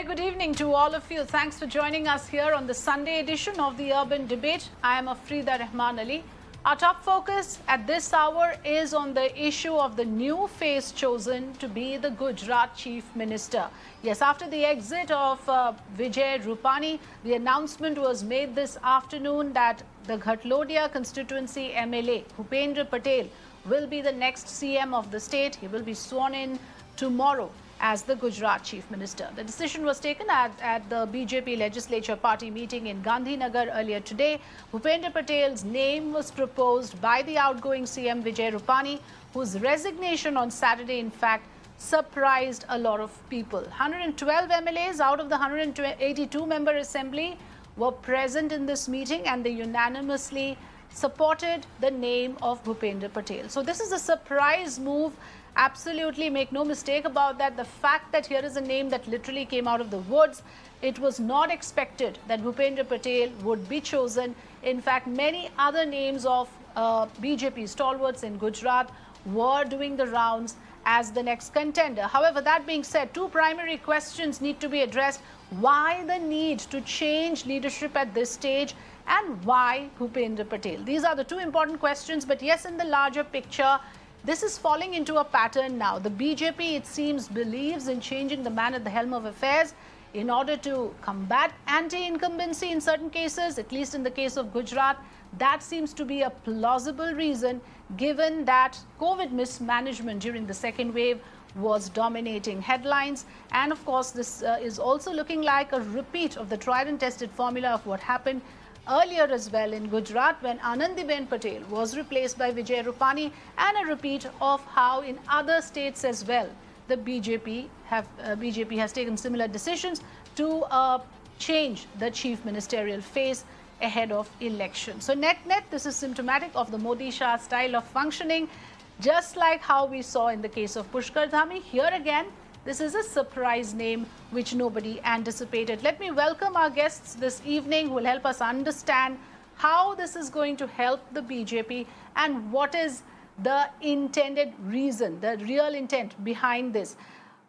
good evening to all of you. Thanks for joining us here on the Sunday edition of the Urban Debate. I am Afrida Rehman Ali. Our top focus at this hour is on the issue of the new face chosen to be the Gujarat Chief Minister. Yes, after the exit of Vijay Rupani, the announcement was made this afternoon that the Ghatlodia constituency MLA, Bhupendra Patel, will be the next CM of the state. He will be sworn in tomorrow as the Gujarat Chief Minister. The decision was taken at the BJP legislature party meeting in Gandhinagar earlier today. Bhupendra Patel's name was proposed by the outgoing CM Vijay Rupani, whose resignation on Saturday, in fact, surprised a lot of people. 112 MLAs out of the 182-member assembly were present in this meeting, and they unanimously supported the name of Bhupendra Patel. So this is a surprise move. Absolutely, make no mistake about that. The fact that here is a name that literally came out of the woods, it was not expected that Bhupendra Patel would be chosen. In fact, many other names of BJP stalwarts in Gujarat were doing the rounds as the next contender. However, that being said, two primary questions need to be addressed. Why the need to change leadership at this stage, and why Bhupendra Patel? These are the two important questions. But yes, in the larger picture, this is falling into a pattern now. The BJP, it seems, believes in changing the man at the helm of affairs in order to combat anti-incumbency in certain cases, at least in the case of Gujarat. That seems to be a plausible reason, given that COVID mismanagement during the second wave was dominating headlines. And of course, this is also looking like a repeat of the tried and tested formula of what happened earlier as well in Gujarat when Anandiben Patel was replaced by Vijay Rupani, and a repeat of how in other states as well the BJP has taken similar decisions to change the chief ministerial face ahead of election. So net, this is symptomatic of the Modi-Shah style of functioning, just like how we saw in the case of Pushkar Dhami. Here again, this is a surprise name which nobody anticipated. Let me welcome our guests this evening who will help us understand how this is going to help the BJP and what is the intended reason, the real intent behind this.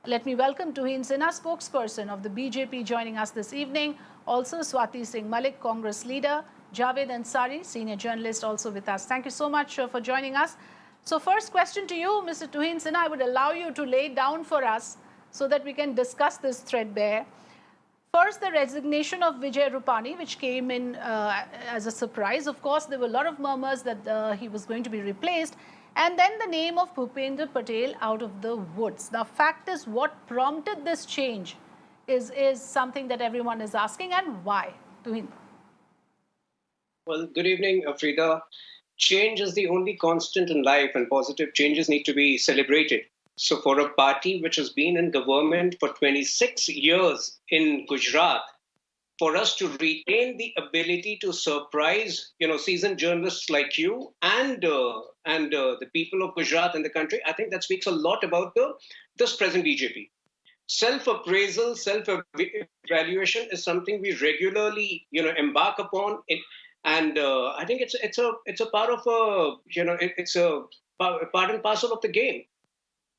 Let me welcome Tuhin Sinha, spokesperson of the BJP, joining us this evening. Also Swati Singh Malik, Congress leader. Javed Ansari, senior journalist, also with us. Thank you so much for joining us. So first question to you, Mr. Tuhin Sinha, I would allow you to lay down for us so that we can discuss this threadbare. First, the resignation of Vijay Rupani, which came in as a surprise. Of course, there were a lot of murmurs that he was going to be replaced. And then the name of Bhupendra Patel out of the woods. The fact is, what prompted this change is something that everyone is asking, and why? Tuhin. Well, good evening, Afrida. Change is the only constant in life, and positive changes need to be celebrated. So for a party which has been in government for 26 years in Gujarat, for us to retain the ability to surprise, seasoned journalists like you and the people of Gujarat and the country, I think that speaks a lot about this present BJP. Self-appraisal, self-evaluation is something we regularly, embark upon. And I think it's a part of it's a part and parcel of the game.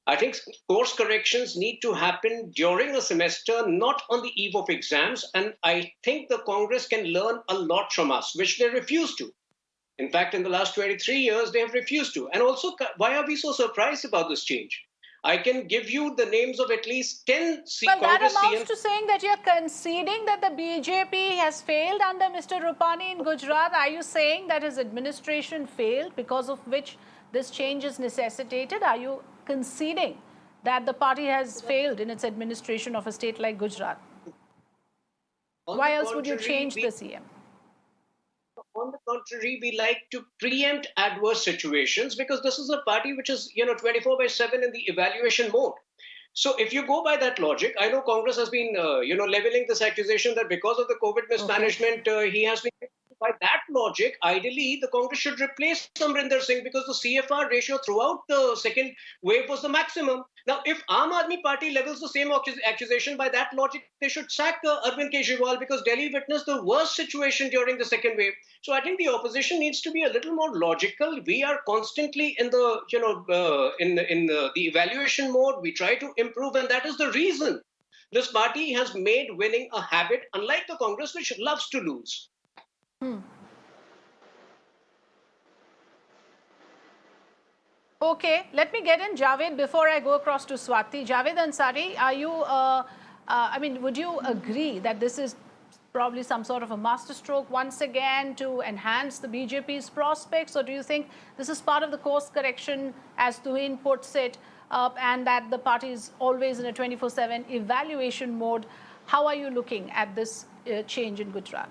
I think course corrections need to happen during a semester, not on the eve of exams. And I think the Congress can learn a lot from us, which they refuse to. In fact, in the last 23 years, they have refused to. And also, why are we so surprised about this change? I can give you the names of at least 10 Well, that amounts to saying that you're conceding that the BJP has failed under Mr. Rupani in Gujarat. Are you saying that his administration failed, because of which this change is necessitated? Are you conceding that the party has failed in its administration of a state like Gujarat? Why else would you change the CM? On the contrary, we like to preempt adverse situations, because this is a party which is, 24/7 in the evaluation mode. So if you go by that logic, I know Congress has been, leveling this accusation that because of the COVID mismanagement, he has been. By that logic, ideally, the Congress should replace Amrinder Singh, because the CFR ratio throughout the second wave was the maximum. Now, if Aam Aadmi Party levels the same accusation, by that logic, they should sack Arvind Kejriwal, because Delhi witnessed the worst situation during the second wave. So I think the opposition needs to be a little more logical. We are constantly in the, the evaluation mode. We try to improve, and that is the reason This party has made winning a habit, unlike the Congress, which loves to lose. Okay, let me get in Javed before I go across to Swati. Javed Ansari, are you, I mean, would you agree that this is probably some sort of a masterstroke once again to enhance the BJP's prospects, or do you think this is part of the course correction, as Tuhin puts it, and that the party is always in a 24/7 evaluation mode? How are you looking at this change in Gujarat?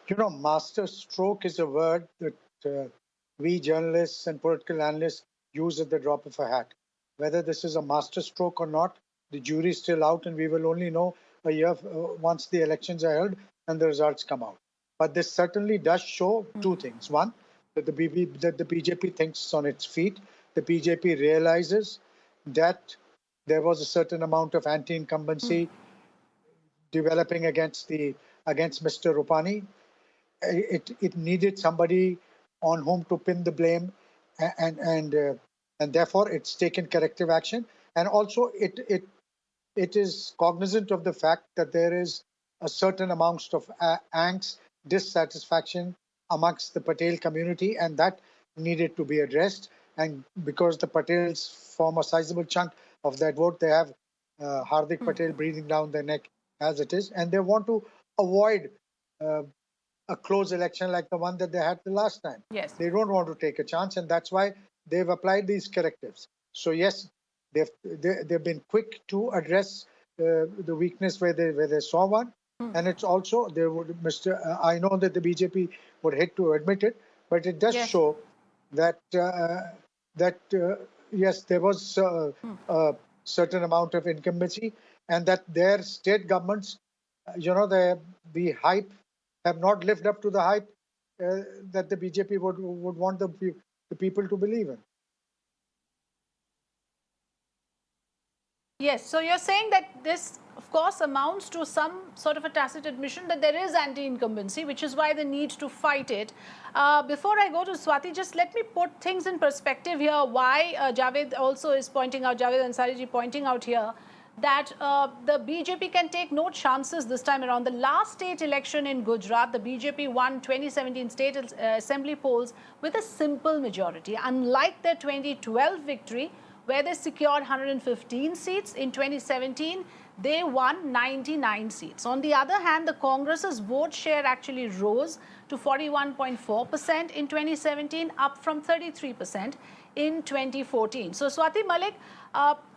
You know, master stroke is a word that we journalists and political analysts use at the drop of a hat. Whether this is a master stroke or not, the jury is still out, and we will only know a year once the elections are held and the results come out. But this certainly does show two things. One, that the BJP thinks on its feet. The BJP realizes that there was a certain amount of anti-incumbency developing against Mr. Rupani. It needed somebody on whom to pin the blame, and therefore it's taken corrective action. And also it is cognizant of the fact that there is a certain amount of angst, dissatisfaction amongst the Patel community, and that needed to be addressed. And because the Patels form a sizable chunk of that vote, they have Hardik Patel breathing down their neck as it is, and they want to avoid a close election like the one that they had the last time. Yes. They don't want to take a chance, and that's why they've applied these correctives. So yes, they've been quick to address the weakness where they saw one, and it's also they would I know that the BJP would hate to admit it, but it does show that yes, there was a certain amount of incumbency, and that their state governments, the hype, have not lived up to the hype that the BJP would want the people to believe in. Yes, so you're saying that this, of course, amounts to some sort of a tacit admission that there is anti-incumbency, which is why the need to fight it. Before I go to Swati, just let me put things in perspective here. Why Javed also is pointing out, Javed Ansari ji pointing out here, that the BJP can take no chances this time around. The last state election in Gujarat, the BJP won 2017 state assembly polls with a simple majority. Unlike their 2012 victory, where they secured 115 seats, in 2017, they won 99 seats. On the other hand, the Congress's vote share actually rose to 41.4% in 2017, up from 33% in 2014. So, Swati Malik,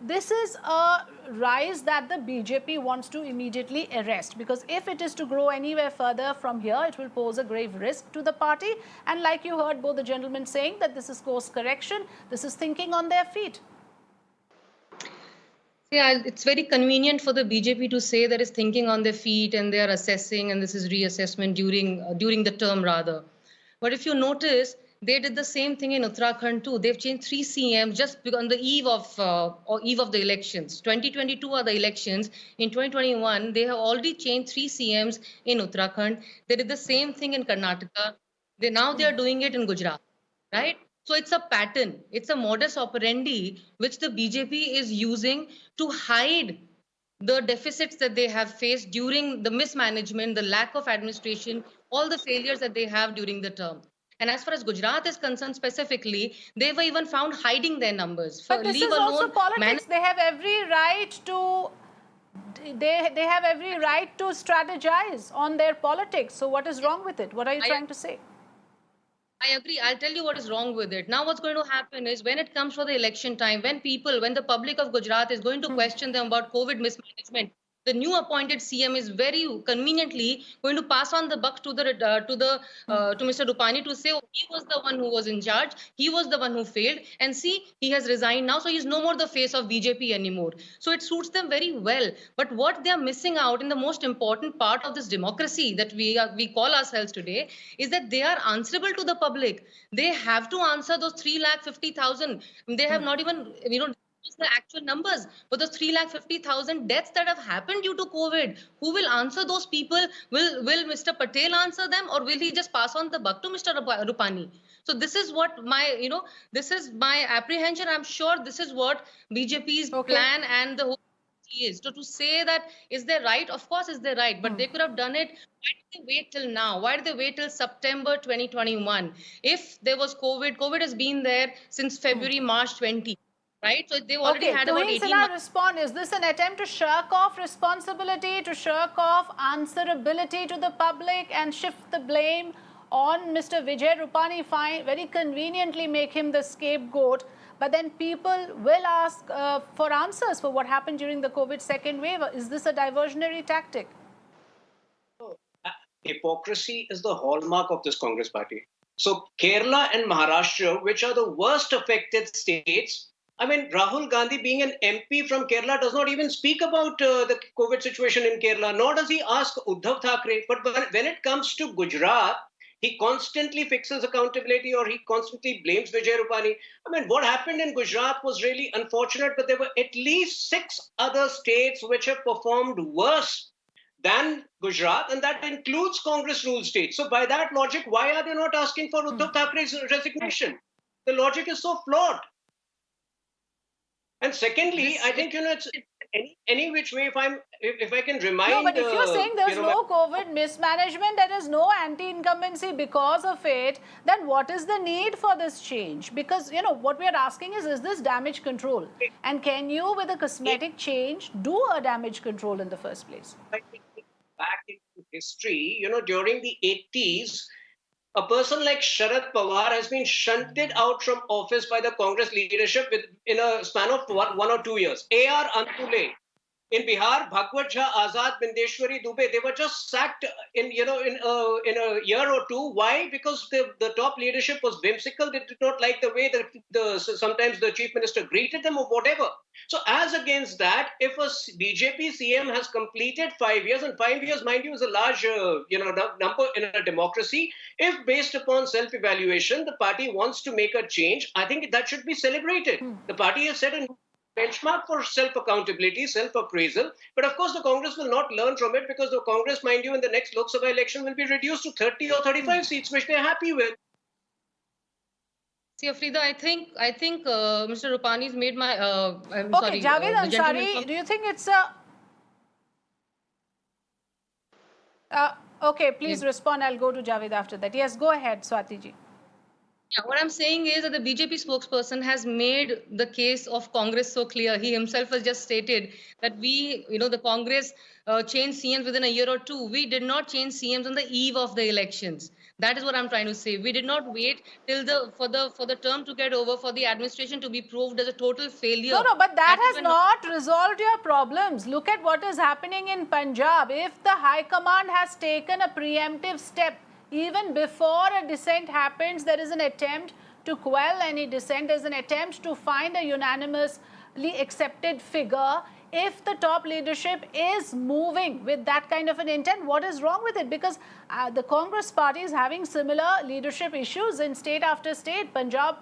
this is a rise that the BJP wants to immediately arrest, because if it is to grow anywhere further from here, it will pose a grave risk to the party. And like you heard both the gentlemen saying, that this is course correction, this is thinking on their feet. Yeah, it's very convenient for the BJP to say that it's thinking on their feet and they are assessing, and this is reassessment during the term rather. But if you notice, they did the same thing in Uttarakhand too. They've changed 3 CMs just on the eve of the elections. 2022 are the elections. In 2021, they have already changed 3 CMs in Uttarakhand. They did the same thing in Karnataka. Now they are doing it in Gujarat, right? So it's a pattern. It's a modus operandi which the BJP is using to hide the deficits that they have faced during the mismanagement, the lack of administration, all the failures that they have during the term. And as far as Gujarat is concerned specifically, they were even found hiding their numbers. But this is also politics. They have every right to they have every right to strategize on their politics. So what is wrong with it? What are you trying to say? I agree. I'll tell you what is wrong with it. Now what's going to happen is, when it comes for the election time, when the public of Gujarat is going to question them about COVID mismanagement, the new appointed CM is very conveniently going to pass on the buck to Mr. Rupani to say, oh, he was the one who was in charge, he was the one who failed, and see, he has resigned now, so he's no more the face of BJP anymore. So it suits them very well. But what they are missing out in the most important part of this democracy that we call ourselves today is that they are answerable to the public. They have to answer those 350,000. They have not even the actual numbers, but the 350,000 deaths that have happened due to COVID, who will answer those people? Will Mr. Patel answer them, or will he just pass on the buck to Mr. Rupani? So this is what this is my apprehension. I'm sure this is what BJP's plan and the whole is. So to say that is they right? Of course, is they right, but they could have done it. Why did they wait till now? Why did they wait till September 2021? If there was COVID, COVID has been there since February, March 20, right? So they've already Okay, had about Tuhin 18 Sinha, months. respond. Is this an attempt to shirk off responsibility, to shirk off answerability to the public and shift the blame on Mr. Vijay Rupani? Very conveniently make him the scapegoat, but then people will ask for answers for what happened during the COVID second wave. Is this a diversionary tactic? Hypocrisy is the hallmark of this Congress party. So Kerala and Maharashtra, which are the worst affected states, I mean, Rahul Gandhi, being an MP from Kerala, does not even speak about the COVID situation in Kerala, nor does he ask Uddhav Thackeray. But when it comes to Gujarat, he constantly fixes accountability or he constantly blames Vijay Rupani. I mean, what happened in Gujarat was really unfortunate, but there were at least 6 other states which have performed worse than Gujarat, and that includes Congress ruled states. So, by that logic, why are they not asking for Uddhav Thackeray's resignation? The logic is so flawed. And secondly, I think it's any which way. If I can remind, No, but if you're saying there's no COVID mismanagement, there is no anti-incumbency because of it, then what is the need for this change? Because what we are asking is this damage control, and can you, with a cosmetic change, do a damage control in the first place? Back into history, during the 80s. A person like Sharad Pawar has been shunted out from office by the Congress leadership in a span of 1 or 2 years. A.R. Antule in Bihar, Bhagwat Jha, Azad, Bindeshwari, Dubey, they were just sacked in a year or two. Why? Because the top leadership was whimsical. They did not like the way that sometimes the chief minister greeted them or whatever. So as against that, if a BJP CM has completed 5 years, and 5 years, mind you, is a large number in a democracy, if based upon self-evaluation, the party wants to make a change, I think that should be celebrated. The party has set a benchmark for self-accountability, self-appraisal. But of course, the Congress will not learn from it because the Congress, mind you, in the next Lok Sabha election will be reduced to 30 or 35 seats, which they're happy with. See, Afrida, I think Mr. Rupani's made my. I'm Okay, sorry, Javed the gentleman Ansari, from. do you think it's a... okay, please respond. I'll go to Javed after that. Yes, go ahead, Swati ji. Yeah, what I'm saying is that the BJP spokesperson has made the case of Congress so clear. He himself has just stated that the Congress changed CMs within a year or two. We did not change CMs on the eve of the elections. That is what I'm trying to say. We did not wait till for the term to get over, for the administration to be proved as a total failure. No, but that has not resolved your problems. Look at what is happening in Punjab. If the High Command has taken a preemptive step, even before a dissent happens, there is an attempt to quell any dissent. There's an attempt to find a unanimously accepted figure. If the top leadership is moving with that kind of an intent, what is wrong with it? Because the Congress party is having similar leadership issues in state after state. Punjab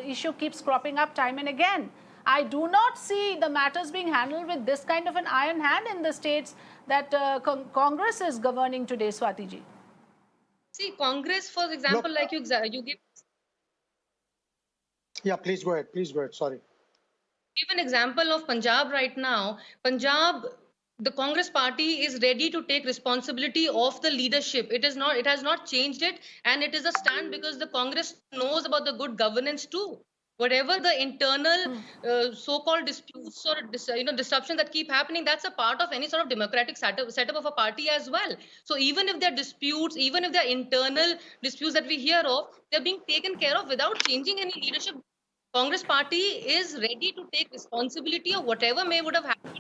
issue keeps cropping up time and again. I do not see the matters being handled with this kind of an iron hand in the states that Congress is governing today, Swati ji. See, Congress, for example, like you give. Yeah, please go ahead. Please go ahead. Sorry. Give an example of Punjab right now. Punjab, the Congress party is ready to take responsibility of the leadership. It has not changed it, and it is a stand because the Congress knows about the good governance too. Whatever the internal so-called disputes or disruptions that keep happening, that's a part of any sort of democratic setup of a party as well. So even if there are disputes, even if there are internal disputes that we hear of, they're being taken care of without changing any leadership. Congress party is ready to take responsibility of whatever would have happened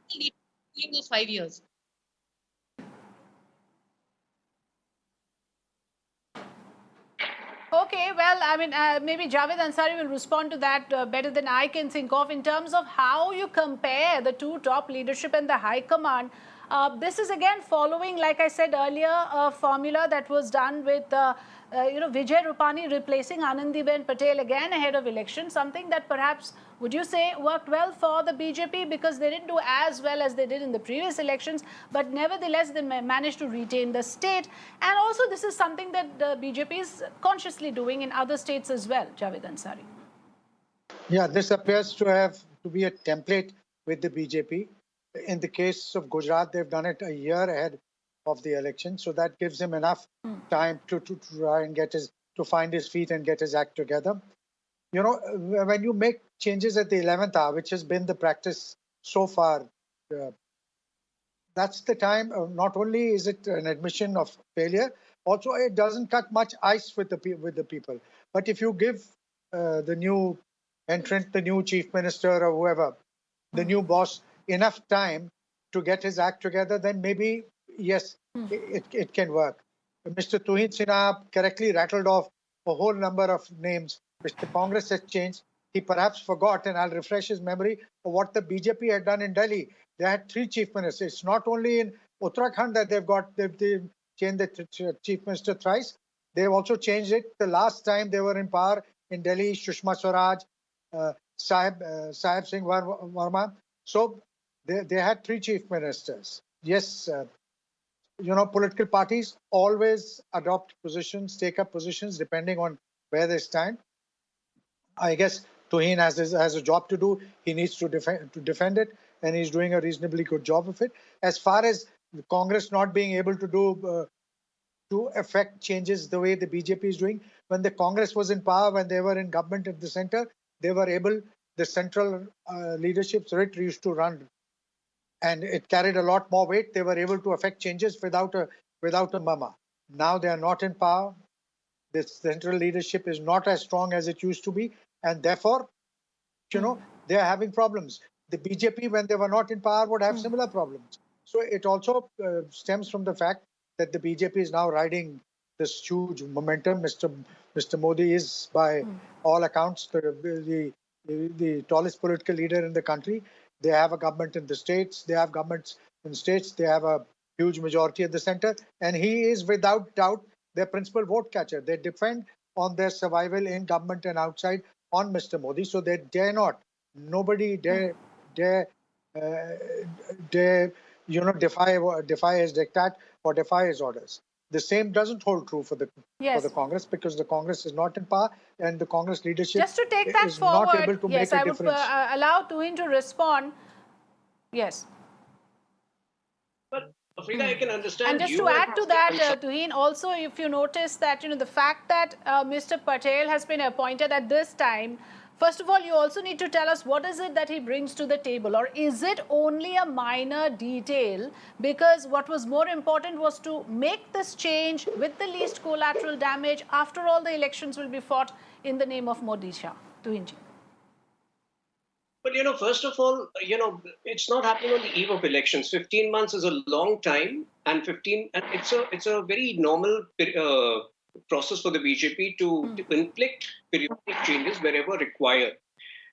during those 5 years. Okay, well, I mean, maybe Javed Ansari will respond to that better than I can think of in terms of how you compare the two top leadership and the high command. This is again following, like I said earlier, a formula that was done with Vijay Rupani replacing Anandiben Patel again ahead of election, something that perhaps, would you say, worked well for the BJP because they didn't do as well as they did in the previous elections, but nevertheless they managed to retain the state. And also this is something that the BJP is consciously doing in other states as well, Javed Ansari. Yeah, this appears to be a template with the BJP. In the case of Gujarat, they've done it a year ahead of the election, so that gives him enough time to try and to find his feet and get his act together. You know, when you make changes at the 11th hour, which has been the practice so far, that's the time. Not only is it an admission of failure, also it doesn't cut much ice with the people. But if you give the new entrant, the new chief minister or whoever, the new boss, enough time to get his act together, then maybe yes, it can work. Mr. Tuhin Sinha correctly rattled off a whole number of names which the Congress has changed. He perhaps forgot, and I'll refresh his memory of what the BJP had done in Delhi. They had 3 chief ministers. It's not only in Uttarakhand that they've changed the chief minister thrice. They've also changed it the last time they were in power in Delhi, Sushma Swaraj, Sahib Singh Verma. So they had 3 chief ministers. Yes, you know, political parties always adopt positions, take up positions depending on where they stand. I guess Tuhin has a job to do. He needs to defend it, and he's doing a reasonably good job of it. As far as Congress not being able to do to affect changes the way the BJP is doing, when the Congress was in power, when they were in government at the center, they were able. The central leadership's writ used to run, and it carried a lot more weight. They were able to affect changes without a murmur. Now they are not in power. The central leadership is not as strong as it used to be, and therefore, you know, they are having problems. The BJP, when they were not in power, would have similar problems. So it also stems from the fact that the BJP is now riding this huge momentum. Mr. Modi is, by all accounts, the tallest political leader in the country. They have a government in the states. They have governments in states. They have a huge majority at the center, and he is without doubt their principal vote catcher. They depend on their survival in government and outside on Mr. Modi, so they dare not. Nobody dare you know, defy his diktat or defy his orders. The same doesn't hold true for the Congress, because the Congress is not in power, and the Congress leadership just to take that is forward, not able to yes, make a I difference. would allow Tuhin to respond. Yes. But Afrida, I can understand. And just you to add to that, Ansari. Tuhin, also if you notice that, you know, the fact that Mr. Patel has been appointed at this time, first of all, you also need to tell us what is it that he brings to the table, or is it only a minor detail? Because what was more important was to make this change with the least collateral damage. After all, the elections will be fought in the name of Modi Shah. Tuhin ji. But, you know, first of all, you know, it's not happening on the eve of elections. 15 months is a long time, and it's a very normal process for the BJP to inflict periodic changes wherever required.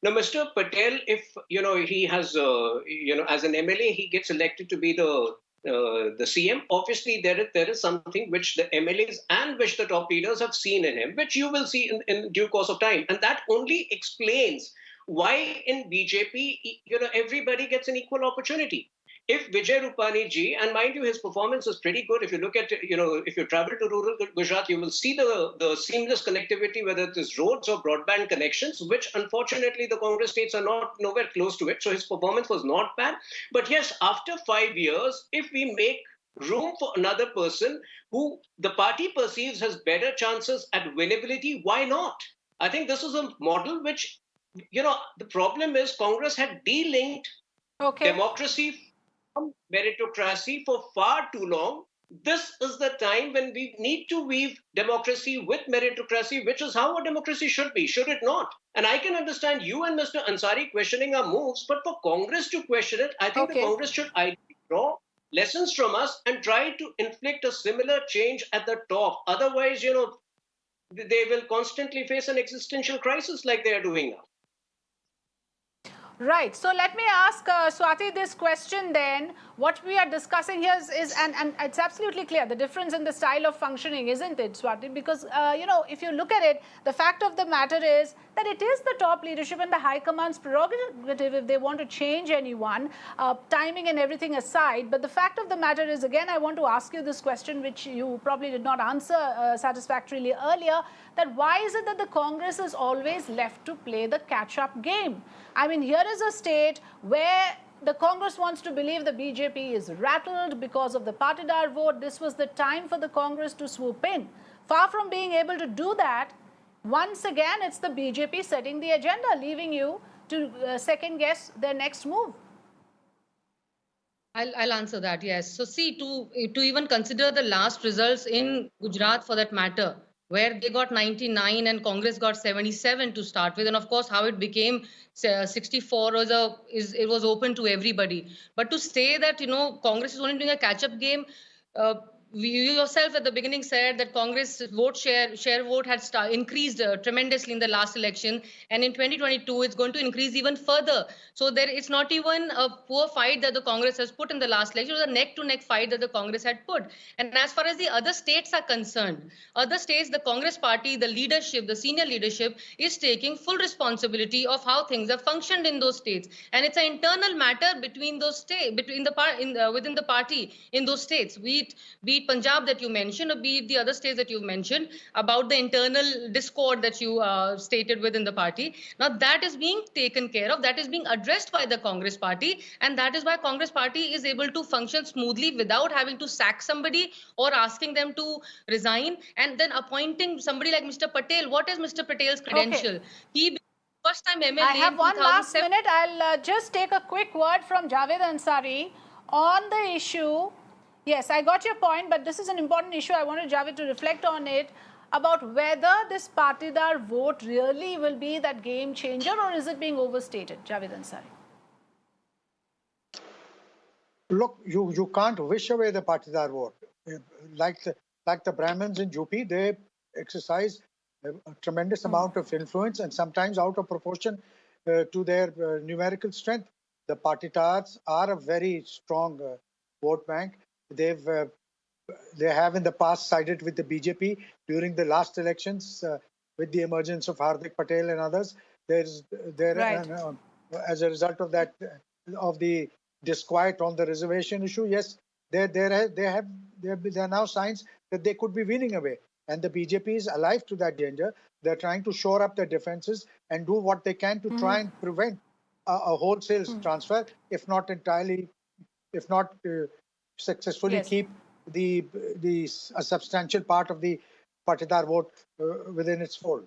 Now, Mr. Patel, if, you know, he has, you know, as an MLA, he gets elected to be the CM. Obviously, there is something which the MLAs and which the top leaders have seen in him, which you will see in due course of time. And that only explains why in BJP, you know, everybody gets an equal opportunity. If Vijay Rupani ji, and mind you, his performance is pretty good. If you look at, you know, if you travel to rural Gujarat, you will see the seamless connectivity, whether it is roads or broadband connections, which unfortunately the Congress states are nowhere close to it. So his performance was not bad. But yes, after 5 years, if we make room for another person who the party perceives has better chances at winnability, why not? I think this is a model which, you know, the problem is Congress had delinked democracy from meritocracy for far too long. This is the time when we need to weave democracy with meritocracy, which is how a democracy should be, should it not? And I can understand you and Mr. Ansari questioning our moves, but for Congress to question it, I think the Congress should draw lessons from us and try to inflict a similar change at the top. Otherwise, you know, they will constantly face an existential crisis like they are doing now. Right. So let me ask Swati this question then. What we are discussing here is and it's absolutely clear, the difference in the style of functioning, isn't it, Swati? Because, you know, if you look at it, the fact of the matter is that it is the top leadership and the high command's prerogative if they want to change anyone, timing and everything aside. But the fact of the matter is, again, I want to ask you this question, which you probably did not answer satisfactorily earlier, that why is it that the Congress is always left to play the catch-up game? I mean, here here is a state where the Congress wants to believe the BJP is rattled because of the Patidar vote. This was the time for the Congress to swoop in. Far from being able to do that, once again, it's the BJP setting the agenda, leaving you to second guess their next move. I'll answer that, yes. So see, to even consider the last results in Gujarat for that matter, where they got 99 and Congress got 77 to start with, and of course how it became 64 it was open to everybody. But to say that Congress is only doing a catch-up game, you yourself at the beginning said that Congress vote share vote had increased tremendously in the last election, and in 2022 it's going to increase even further. So it's not even a poor fight that the Congress has put in the last election; it was a neck-to-neck fight that the Congress had put. And as far as the other states are concerned, other states, the Congress party, the leadership, the senior leadership is taking full responsibility of how things have functioned in those states, and it's an internal matter between those states, within the party in those states. Be it Punjab that you mentioned, or be it the other states that you mentioned about the internal discord that you stated within the party. Now that is being taken care of, that is being addressed by the Congress party, and that is why Congress party is able to function smoothly without having to sack somebody or asking them to resign and then appointing somebody like Mr. Patel. What is Mr. Patel's credential? Okay. He first time MLA. I have one last minute. I'll just take a quick word from Javed Ansari on the issue. Yes, I got your point, but this is an important issue. I wanted Javed to reflect on it, about whether this Patidar vote really will be that game changer, or is it being overstated? Javed Ansari. Look, you can't wish away the Patidar vote. Like the Brahmins in UP, they exercise a tremendous amount of influence, and sometimes out of proportion to their numerical strength. The Patidars are a very strong vote bank. They have in the past sided with the BJP during the last elections with the emergence of Hardik Patel and others. As a result of that, of the disquiet on the reservation issue, yes, there are now signs that they could be winning away. And the BJP is alive to that danger. They're trying to shore up their defenses and do what they can to try and prevent a wholesale transfer, if not entirely, if not successfully keep a substantial part of the Patidar vote within its fold.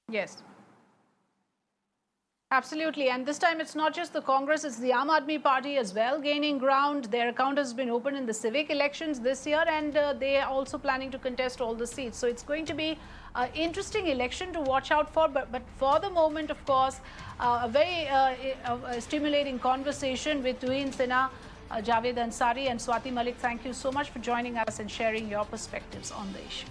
Yes. Absolutely. And this time it's not just the Congress, it's the Aam Aadmi Party as well gaining ground. Their account has been opened in the civic elections this year, and they are also planning to contest all the seats. So it's going to be an interesting election to watch out for. But for the moment, of course, a very stimulating conversation between Sinha, Javed Ansari and Swati Malik. Thank you so much for joining us and sharing your perspectives on the issue.